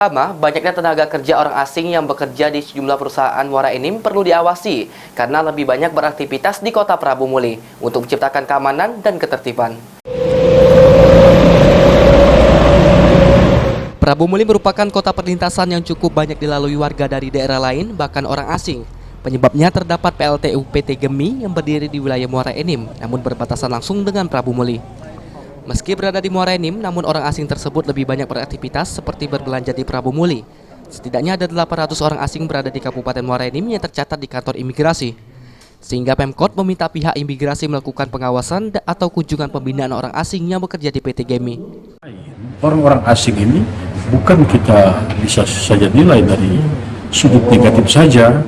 Pertama, banyaknya tenaga kerja orang asing yang bekerja di sejumlah perusahaan Muara Enim perlu diawasi karena lebih banyak beraktivitas di Kota Prabu Muli untuk menciptakan keamanan dan ketertiban. Prabu Muli merupakan kota perlintasan yang cukup banyak dilalui warga dari daerah lain, bahkan orang asing. Penyebabnya terdapat PLTU PT Gemi yang berdiri di wilayah Muara Enim, namun berbatasan langsung dengan Prabu Muli. Meski berada di Muara Enim, namun orang asing tersebut lebih banyak beraktivitas seperti berbelanja di Prabu Muli. Setidaknya ada 800 orang asing berada di Kabupaten Muara Enim yang tercatat di kantor imigrasi. Sehingga Pemkot meminta pihak imigrasi melakukan pengawasan atau kunjungan pembinaan orang asing yang bekerja di PT Gemi. Orang-orang asing ini bukan kita bisa saja nilai dari sudut negatif saja,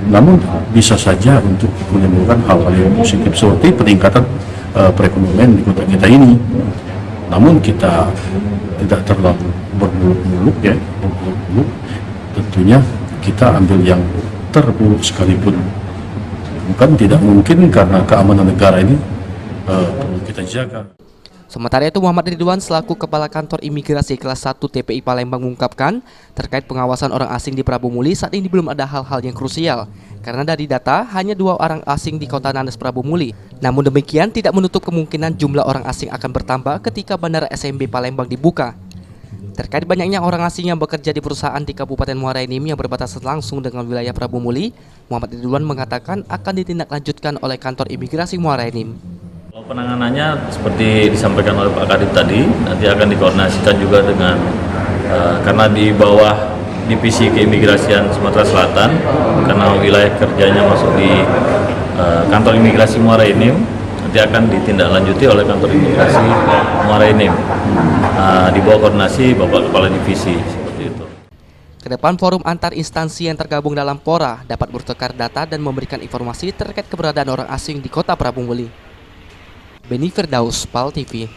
namun bisa saja untuk menimbulkan hal-hal yang positif seperti peningkatan perekonomian di kota kita ini. Namun kita tidak terlalu bermuluk-muluk ya, tentunya kita ambil yang terburuk sekalipun. Bukan tidak mungkin karena keamanan negara ini perlu kita jaga. Sementara itu, Muhammad Ridwan selaku Kepala Kantor Imigrasi Kelas 1 TPI Palembang mengungkapkan terkait pengawasan orang asing di Prabu Muli saat ini belum ada hal-hal yang krusial. Karena dari data hanya 2 orang asing di Kota Nanes Prabu Muli. Namun demikian tidak menutup kemungkinan jumlah orang asing akan bertambah ketika Bandara SMB Palembang dibuka. Terkait banyaknya orang asing yang bekerja di perusahaan di Kabupaten Muara Enim yang berbatasan langsung dengan wilayah Prabu Muli, Muhammad Ridwan mengatakan akan ditindaklanjutkan oleh Kantor Imigrasi Muara Enim. Penanganannya seperti disampaikan oleh Pak Kadip tadi, nanti akan dikoordinasikan juga dengan karena di bawah Divisi Keimigrasian Sumatera Selatan, karena wilayah kerjanya masuk di Kantor Imigrasi Muara Enim, nanti akan ditindaklanjuti oleh Kantor Imigrasi Muara Enim di bawah koordinasi Bapak Kepala Divisi, seperti itu. Kedepan forum antar instansi yang tergabung dalam PORA dapat bertukar data dan memberikan informasi terkait keberadaan orang asing di Kota Prabu Muli. Beni Firdaus, PAL TV.